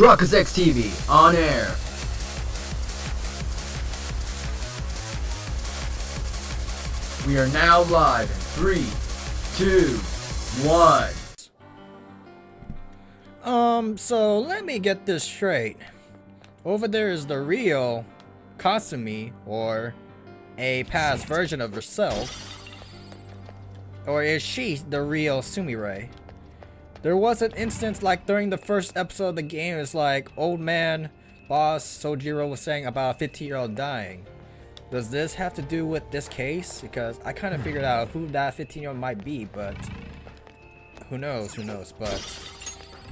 Truckers X TV on air. We are now live in 3, 2, 1. So let me get this straight. Over there is the real Kasumi, or a past version of herself. Or is she the real Sumire? There was an instance like during the first episode of the game, it's like old man boss Sojiro was saying about a 15-year-old dying. Does this have to do with this case? Because I kind of figured out who that 15-year-old might be, but who knows, but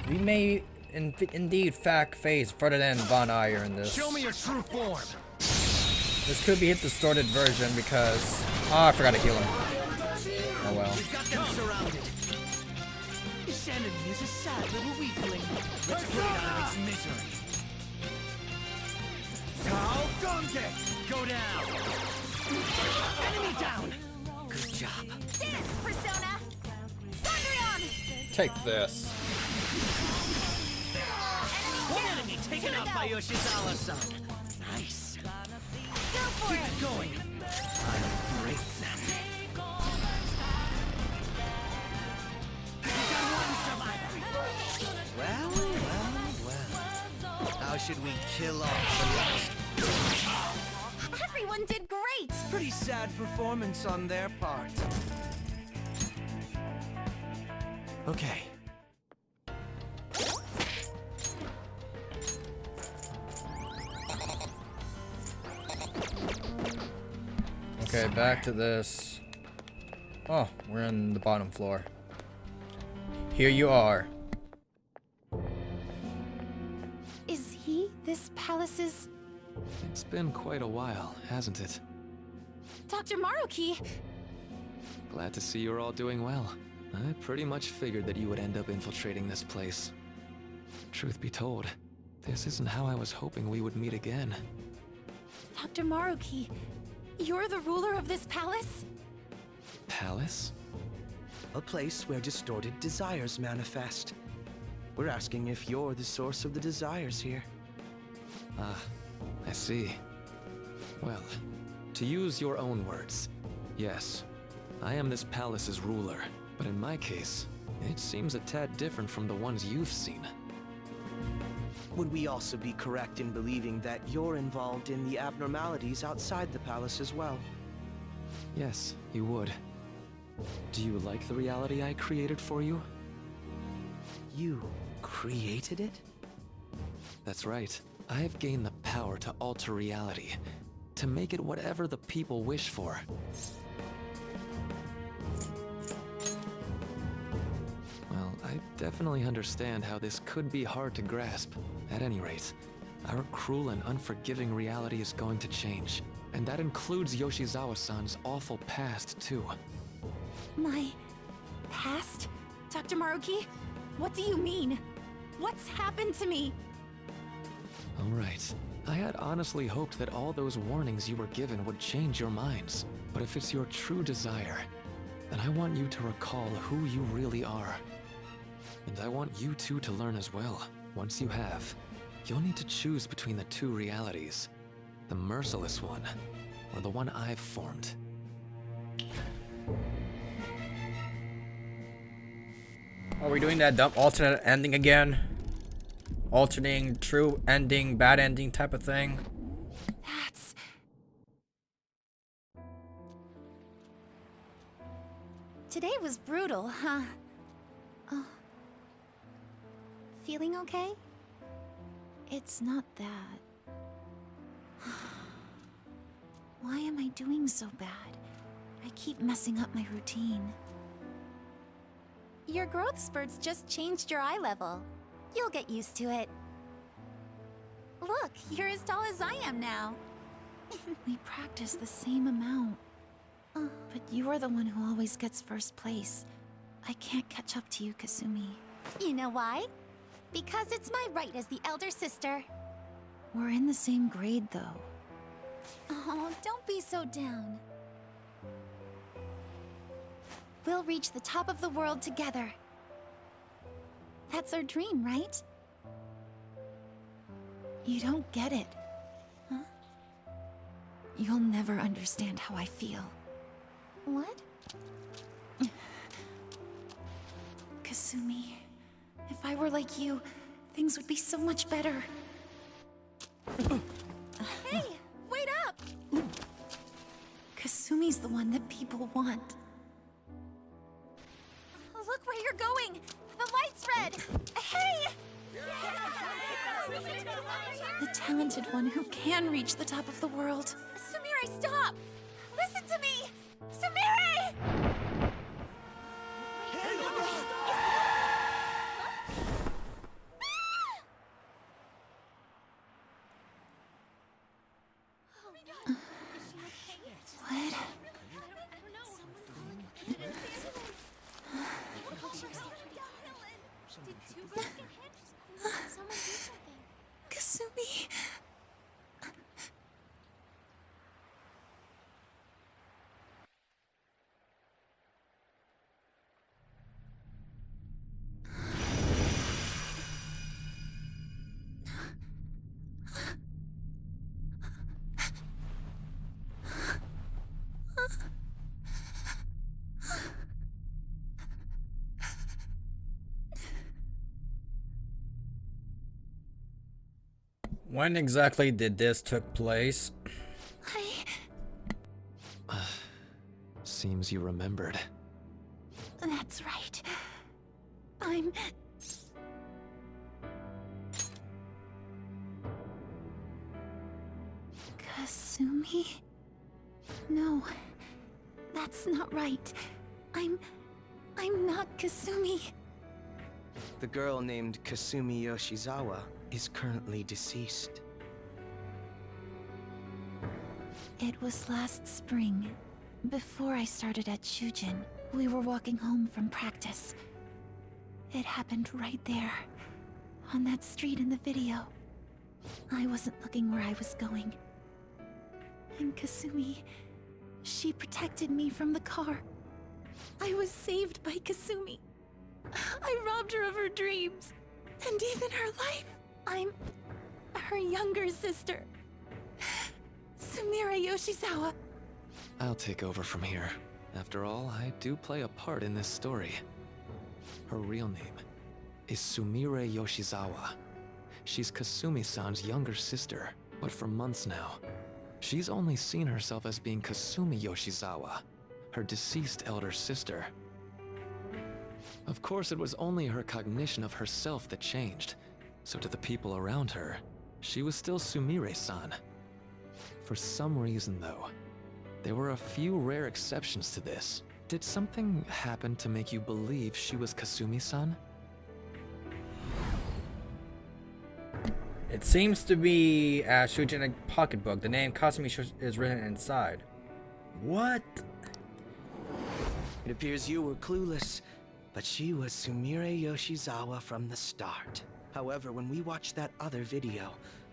we may indeed face Ferdinand von Ayer in this. Show me your true form. This could be a distorted version because I forgot to heal him. Oh well. We've got them surrounded. This enemy is a sad little weakling. Let's put it out of its misery. Tao Gonge! Go down! Enemy down! Good job. Dance, Persona! Cendrillon! Take this. One enemy taken out by Yoshizawa-san. Nice. Go for Keep it! it going. I'll break them. We've got one survivor. Well. How should we kill off the last? Everyone did great! Pretty sad performance on their part. Okay. Okay, back to this. Oh, we're in the bottom floor. Here you are. Is he this palace's It's been quite a while, hasn't it? Dr. Maruki? Glad to see you're all doing well. I pretty much figured that you would end up infiltrating this place. Truth be told, this isn't how I was hoping we would meet again. Dr. Maruki, you're the ruler of this palace? Palace? A place where distorted desires manifest. We're asking if you're the source of the desires here. Ah, I see. Well, to use your own words, yes, I am this palace's ruler, but in my case, it seems a tad different from the ones you've seen. Would we also be correct in believing that you're involved in the abnormalities outside the palace as well? Yes, you would. Do you like the reality I created for you? You created it? That's right. I've gained the power to alter reality, to make it whatever the people wish for. Well, I definitely understand how this could be hard to grasp. At any rate, our cruel and unforgiving reality is going to change. And that includes Yoshizawa-san's awful past, too. My past? Dr. Maruki? What do you mean? What's happened to me? Alright. I had honestly hoped that all those warnings you were given would change your minds. But if it's your true desire, then I want you to recall who you really are. And I want you two to learn as well. Once you have, you'll need to choose between the two realities. The merciless one, or the one I've formed. Are we doing that dumb alternate ending again? Alternating true ending, bad ending type of thing? That's... Today was brutal, huh? Oh. Feeling okay? It's not that. Why am I doing so bad? I keep messing up my routine. Your growth spurts just changed your eye level. You'll get used to it. Look, you're as tall as I am now. We practice the same amount. But you're the one who always gets first place. I can't catch up to you, Kasumi. You know why? Because it's my right as the elder sister. We're in the same grade, though. Oh, don't be so down. We'll reach the top of the world together. That's our dream, right? You don't get it. Huh? You'll never understand how I feel. What? Kasumi, if I were like you, things would be so much better. Hey, wait up! Kasumi's the one that people want. Look where you're going! The light's red! Hey! The talented one who can reach the top of the world. Sumire, stop! Listen to me! Sumire! What? Kasumi. When exactly did this took place? Seems you remembered. That's right. I'm... Kasumi? No, that's not right. I'm not Kasumi. The girl named Kasumi Yoshizawa is currently deceased. It was last spring. Before I started at Shujin, we were walking home from practice. It happened right there, on that street in the video. I wasn't looking where I was going. And Kasumi, she protected me from the car. I was saved by Kasumi. I robbed her of her dreams, and even her life. I'm her younger sister, Sumire Yoshizawa. I'll take over from here. After all, I do play a part in this story. Her real name is Sumire Yoshizawa. She's Kasumi-san's younger sister, but for months now, she's only seen herself as being Kasumi Yoshizawa, her deceased elder sister. Of course, it was only her cognition of herself that changed, so to the people around her, she was still Sumire-san. For some reason, though, there were a few rare exceptions to this. Did something happen to make you believe she was Kasumi-san? It seems to be a Shujin pocketbook. The name Kasumi is written inside. What? It appears you were clueless, but she was Sumire Yoshizawa from the start. However, when we watched that other video,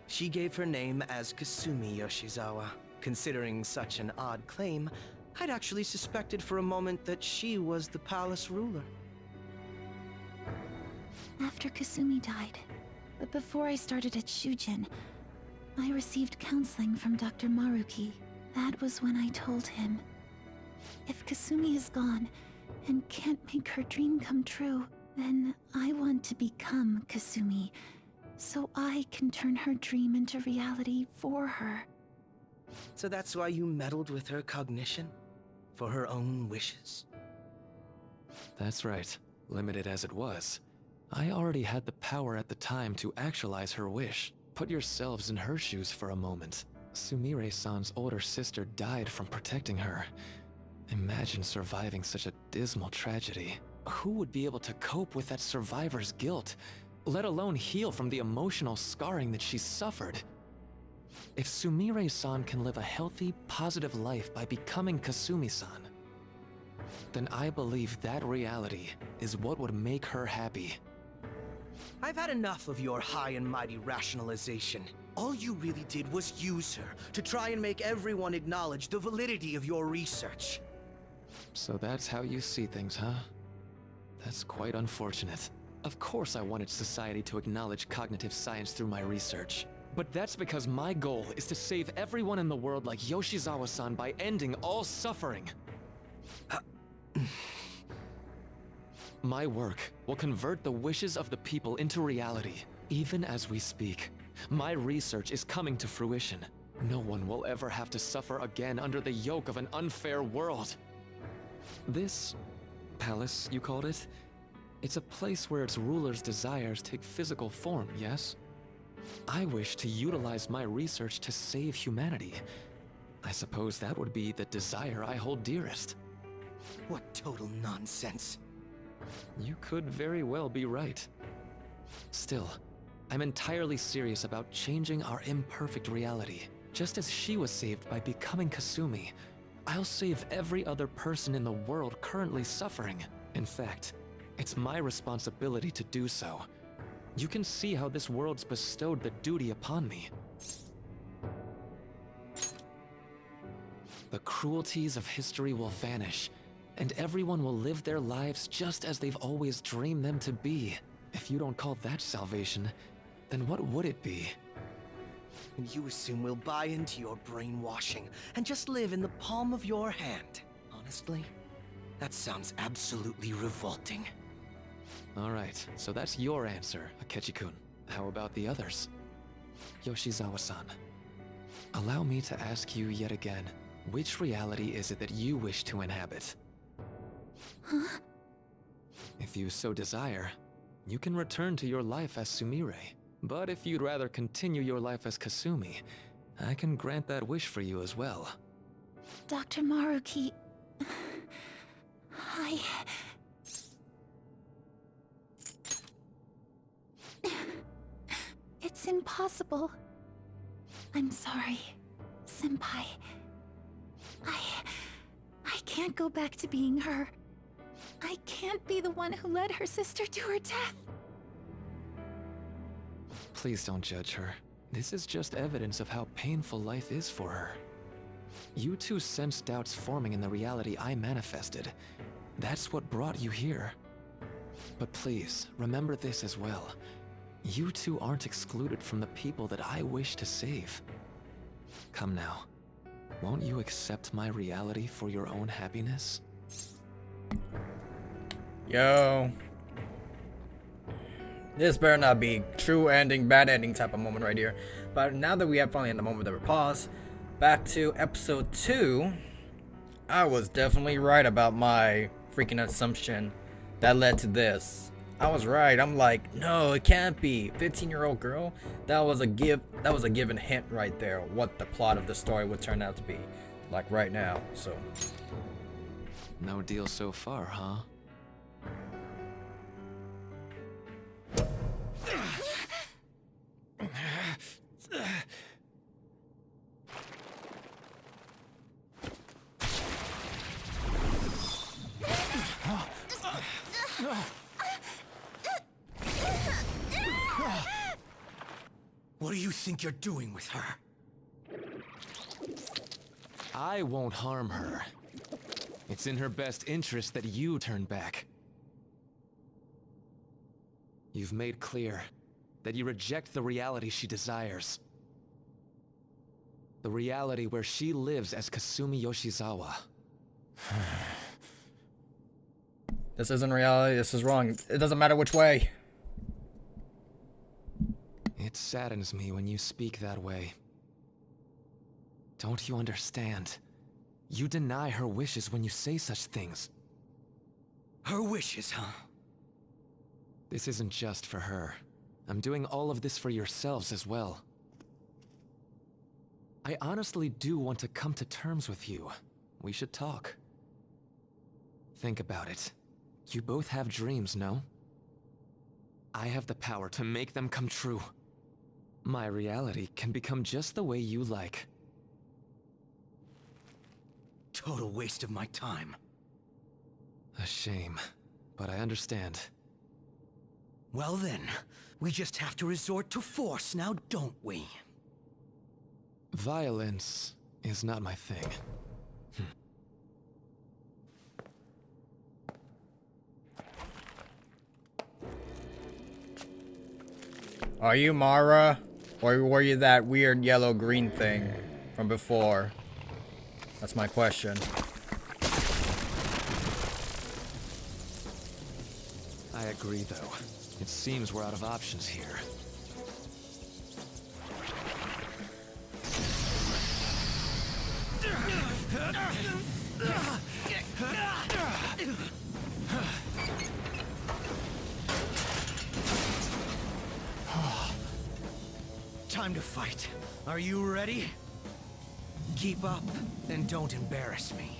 she gave her name as Kasumi Yoshizawa. Considering such an odd claim, I'd actually suspected for a moment that she was the palace ruler. After Kasumi died, but before I started at Shujin, I received counseling from Dr. Maruki. That was when I told him, if Kasumi is gone and can't make her dream come true, then I want to become Kasumi, so I can turn her dream into reality for her. So that's why you meddled with her cognition? For her own wishes? That's right. Limited as it was, I already had the power at the time to actualize her wish. Put yourselves in her shoes for a moment. Sumire-san's older sister died from protecting her. Imagine surviving such a dismal tragedy. Who would be able to cope with that survivor's guilt, let alone heal from the emotional scarring that she suffered? If Sumire-san can live a healthy, positive life by becoming Kasumi-san, then I believe that reality is what would make her happy. I've had enough of your high and mighty rationalization. All you really did was use her to try and make everyone acknowledge the validity of your research. So that's how you see things, huh? That's quite unfortunate. Of course I wanted society to acknowledge cognitive science through my research. But that's because my goal is to save everyone in the world like Yoshizawa-san by ending all suffering. My work will convert the wishes of the people into reality, even as we speak. My research is coming to fruition. No one will ever have to suffer again under the yoke of an unfair world. This palace, you called it? It's a place where its ruler's desires take physical form, yes? I wish to utilize my research to save humanity. I suppose that would be the desire I hold dearest. What total nonsense. You could very well be right. Still, I'm entirely serious about changing our imperfect reality. Just as she was saved by becoming Kasumi, I'll save every other person in the world currently suffering. In fact, it's my responsibility to do so. You can see how this world's bestowed the duty upon me. The cruelties of history will vanish, and everyone will live their lives just as they've always dreamed them to be. If you don't call that salvation, then what would it be? And you assume we'll buy into your brainwashing and just live in the palm of your hand. Honestly, that sounds absolutely revolting. Alright, so that's your answer, Akechi-kun. How about the others? Yoshizawa-san, allow me to ask you yet again, which reality is it that you wish to inhabit? Huh? If you so desire, you can return to your life as Sumire. But if you'd rather continue your life as Kasumi, I can grant that wish for you as well. Dr. Maruki... It's impossible. I'm sorry, Senpai. I can't go back to being her. I can't be the one who led her sister to her death. Please don't judge her. This is just evidence of how painful life is for her. You two sensed doubts forming in the reality I manifested. That's what brought you here. But please, remember this as well. You two aren't excluded from the people that I wish to save. Come now. Won't you accept my reality for your own happiness? Yo. This better not be true ending, bad ending type of moment right here. But now that we have finally had the moment of a pause, back to episode 2. I was definitely right about my freaking assumption that led to this. I was right. I'm like, no, it can't be. 15-year-old girl? That was a given hint right there, what the plot of the story would turn out to be. Like right now, so. No deal so far, huh? What do you think you're doing with her? I won't harm her. It's in her best interest that you turn back. You've made clear that you reject the reality she desires. The reality where she lives as Kasumi Yoshizawa. This isn't reality, this is wrong. It doesn't matter which way. It saddens me when you speak that way. Don't you understand? You deny her wishes when you say such things. Her wishes, huh? This isn't just for her. I'm doing all of this for yourselves as well. I honestly do want to come to terms with you. We should talk. Think about it. You both have dreams, no? I have the power to make them come true. My reality can become just the way you like. Total waste of my time. A shame, but I understand. Well then, we just have to resort to force now, don't we? Violence is not my thing. Are you Mara Or were you that weird yellow-green thing from before? That's my question. I agree, though. It seems we're out of options here. Time to fight. Are you ready? Keep up and don't embarrass me.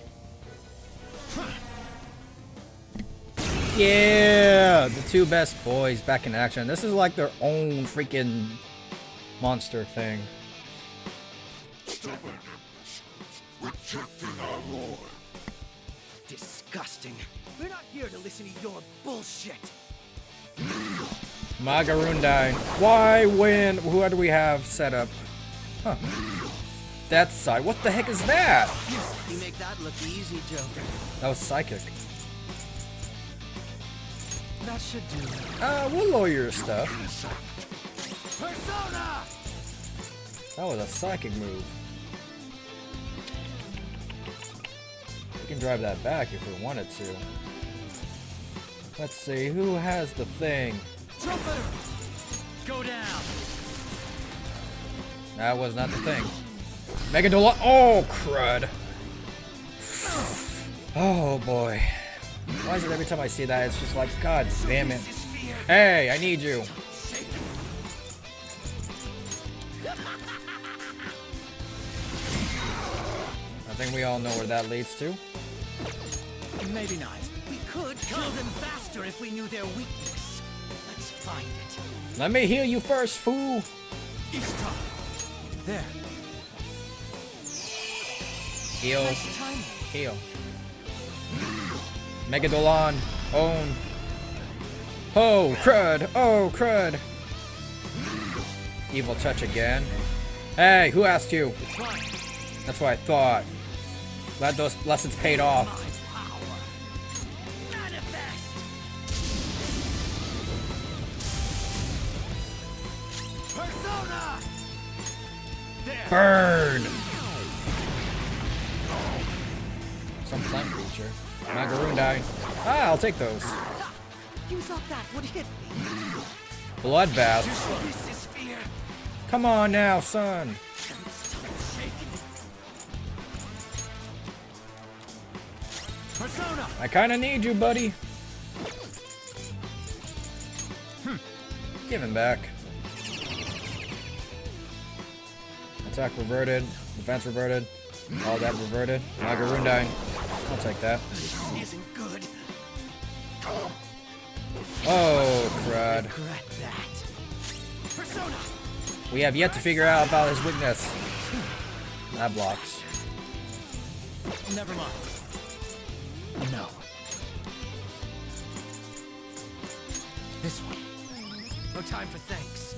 Yeah, the two best boys back in action. This is like their own freaking monster thing. Disgusting. We're not here to listen to your bullshit. Magarundine. Why win? Who do we have set up? Huh. That side. What the heck is that? You make that look easy, Joker. That was psychic. That should do. We'll lower your stuff. Persona! That was a psychic move. We can drive that back if we wanted to. Let's see, who has the thing? Trumpeter! Go down! That was not the thing. Megadolon. Oh, crud. Oh, boy. Why is it every time I see that, it's just like, God damn it. Hey, I need you. I think we all know where that leads to. Maybe not. We could kill them faster if we knew their weakness. Let's find it. Let me heal you first, fool. East top. There. Heal. Nice timing. Heal. Megadolon. Own. Oh, crud. Oh, crud. Evil touch again. Hey, who asked you? That's what I thought. Glad those lessons paid off. Persona! There. Burn! Some plant creature. Magarundine. Ah, I'll take those. You thought that would hit me. Bloodbath. This is fear. Come on now, son. Persona! I kinda need you, buddy. Give him back. Attack reverted. Defense reverted. All that reverted. Magarundine. I'll take that. Isn't good. Oh, crud. Regret that. Persona! We have yet to figure out about his weakness. That blocks. Never mind. No. This one. No time for thanks.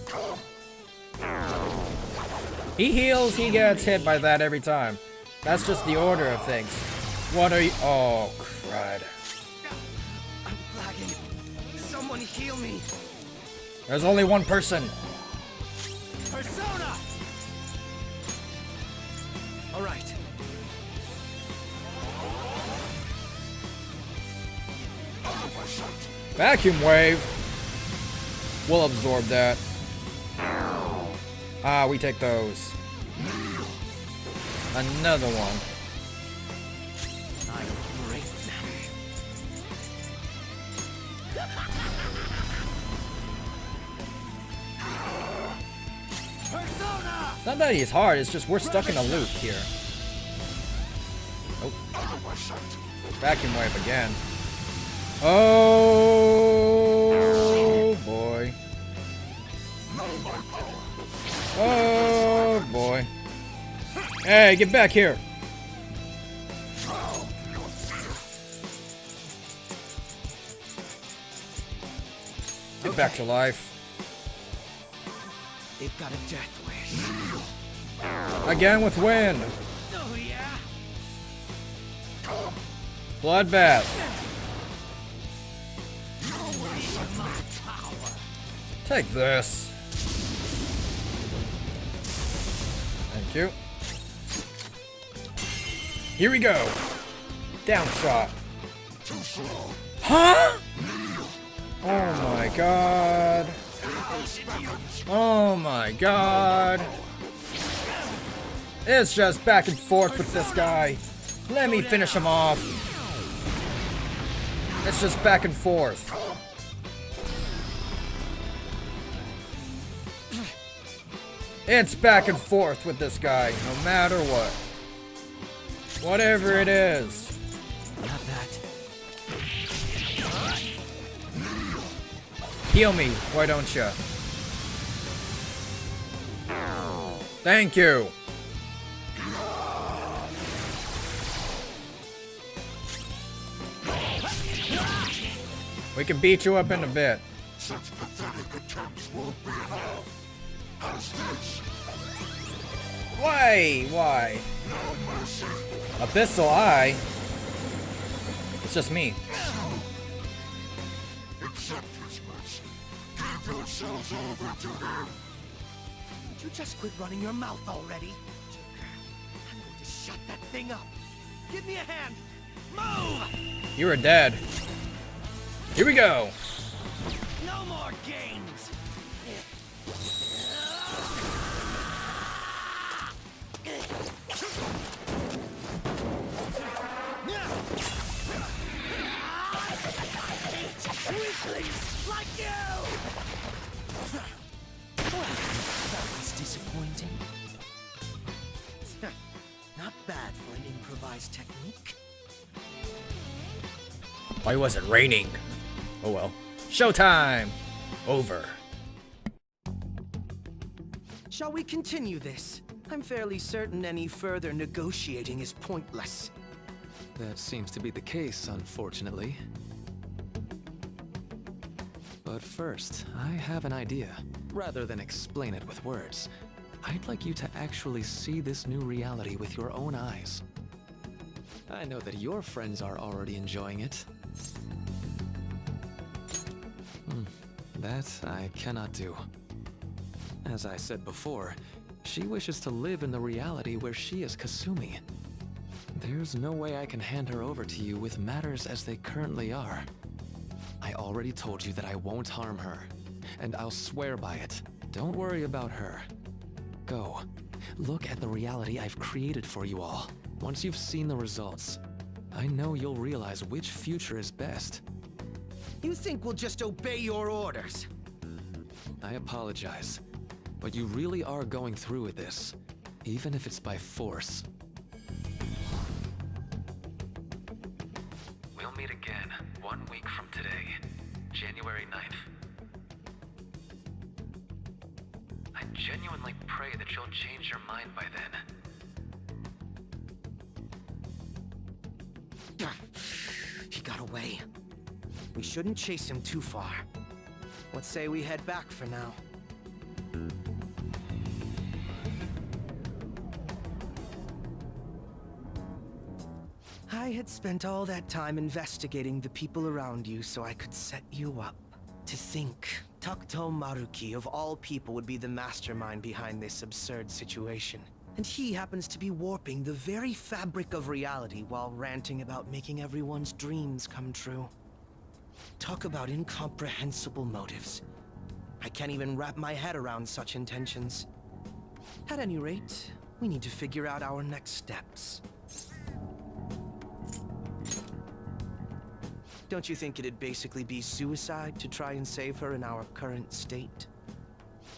He heals, he gets hit by that every time. That's just the order of things. What are you? Oh, crud. I'm lagging. Someone heal me. There's only one person. Persona! All right. Vacuum wave. We'll absorb that. Ah, we take those. Another one. I'm great now. Persona! It's not that he's hard, it's just we're stuck in a loop here. Nope. Vacuum wave again. Oh boy. Oh boy. Hey, get back here. Get back to life. They've got a death wish. Again with wind. Oh yeah? Bloodbath. Take this. you. Here we go. Down shot. Huh? Oh my god. Oh my god. It's just back and forth with this guy. Let me finish him off. It's just back and forth. It's back and forth with this guy, no matter what. Whatever it is. Not that. Heal me, why don't you? Thank you. We can beat you up in a bit. Such pathetic attempts won't be enough. How's this? Why? Why? No mercy. Abyssal Eye? It's just me. Accept his mercy. Give yourselves over to him. Would you just quit running your mouth already? Joker, I'm going to shut that thing up. Give me a hand. Move! You are dead. Here we go. No more games. Weaklings like you! Well, that was disappointing. Not bad for an improvised technique. Why was it raining? Oh well. Showtime! Over. Shall we continue this? I'm fairly certain any further negotiating is pointless. That seems to be the case, unfortunately. But first, I have an idea. Rather than explain it with words, I'd like you to actually see this new reality with your own eyes. I know that your friends are already enjoying it. That I cannot do. As I said before, she wishes to live in the reality where she is Kasumi. There's no way I can hand her over to you with matters as they currently are. I already told you that I won't harm her, and I'll swear by it. Don't worry about her. Go. Look at the reality I've created for you all. Once you've seen the results, I know you'll realize which future is best. You think we'll just obey your orders? I apologize, but you really are going through with this, even if it's by force. We'll meet again 1 week from today, January 9th. I genuinely pray that you'll change your mind by then. He got away. We shouldn't chase him too far. Let's say we head back for now. I had spent all that time investigating the people around you so I could set you up. To think, Takuto Maruki of all people would be the mastermind behind this absurd situation. And he happens to be warping the very fabric of reality while ranting about making everyone's dreams come true. Talk about incomprehensible motives. I can't even wrap my head around such intentions. At any rate, we need to figure out our next steps. Don't you think it'd basically be suicide to try and save her in our current state?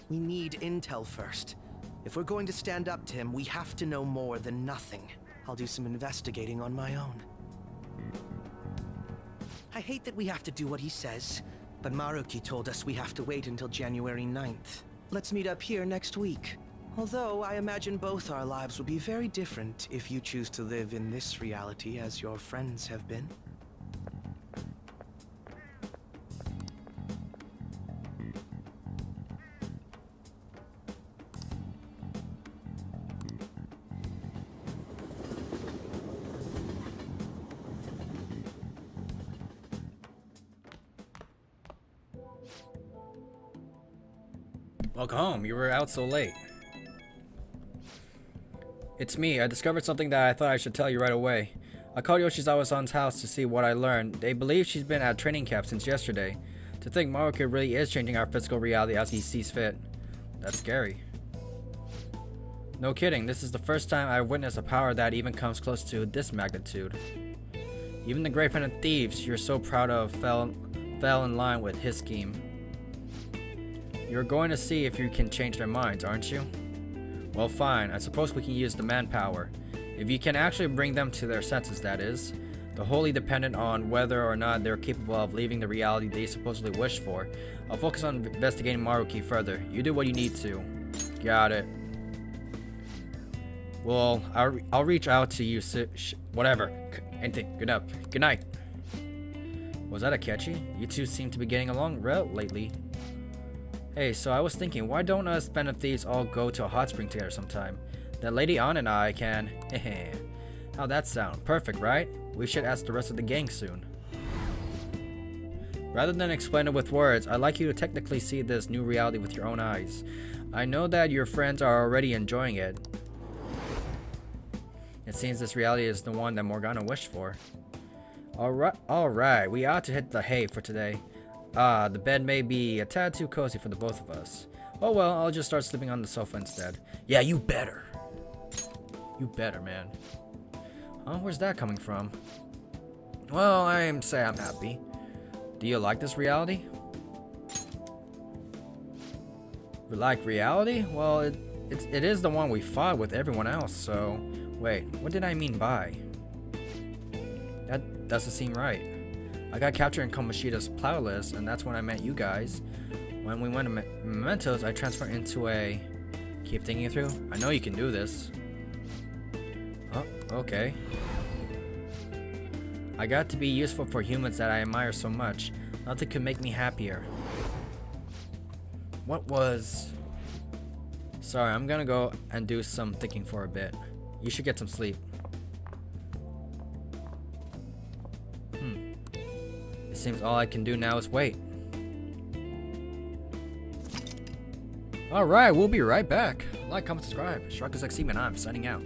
We need intel first. If we're going to stand up to him, we have to know more than nothing. I'll do some investigating on my own. I hate that we have to do what he says, but Maruki told us we have to wait until January 9th. Let's meet up here next week. Although, I imagine both our lives will be very different if you choose to live in this reality as your friends have been. Welcome home. You were out so late. It's me. I discovered something that I thought I should tell you right away. I called Yoshizawa-san's house to see what I learned. They believe she's been at training camp since yesterday. To think Maruka really is changing our physical reality as he sees fit. That's scary. No kidding, this is the first time I've witnessed a power that even comes close to this magnitude. Even the Great Pen of Thieves you're so proud of fell in line with his scheme. You're going to see if you can change their minds, aren't you? Well, fine. I suppose we can use the manpower. If you can actually bring them to their senses, that is. Though wholly dependent on whether or not they're capable of leaving the reality they supposedly wish for. I'll focus on investigating Maruki further. You do what you need to. Got it. Well, I'll reach out to you. Whatever. Anything. Good night. Was that a catchy? You two seem to be getting along well lately. Hey, so I was thinking, why don't us Pen of Thieves all go to a hot spring together sometime? Then Lady Ann and I can... How'd that sound? Perfect, right? We should ask the rest of the gang soon. Rather than explain it with words, I'd like you to technically see this new reality with your own eyes. I know that your friends are already enjoying it. It seems this reality is the one that Morgana wished for. Alright, we ought to hit the hay for today. The bed may be a tad too cozy for the both of us. Oh well, I'll just start sleeping on the sofa instead. Yeah, you better. You better, man. Huh? Where's that coming from? Well, I'm happy. Do you like this reality? Like reality? Well, it is the one we fought with everyone else, so... Wait, what did I mean by? That doesn't seem right. I got captured in Komoshida's Plowless, and that's when I met you guys. When we went to Mementos, I transferred into a... Keep thinking it through? I know you can do this. Oh, okay. I got to be useful for humans that I admire so much. Nothing could make me happier. What was... Sorry, I'm gonna go and do some thinking for a bit. You should get some sleep. It seems all I can do now is wait. Alright, we'll be right back. Like, comment, subscribe. Shark is like Seaman, I'm signing out.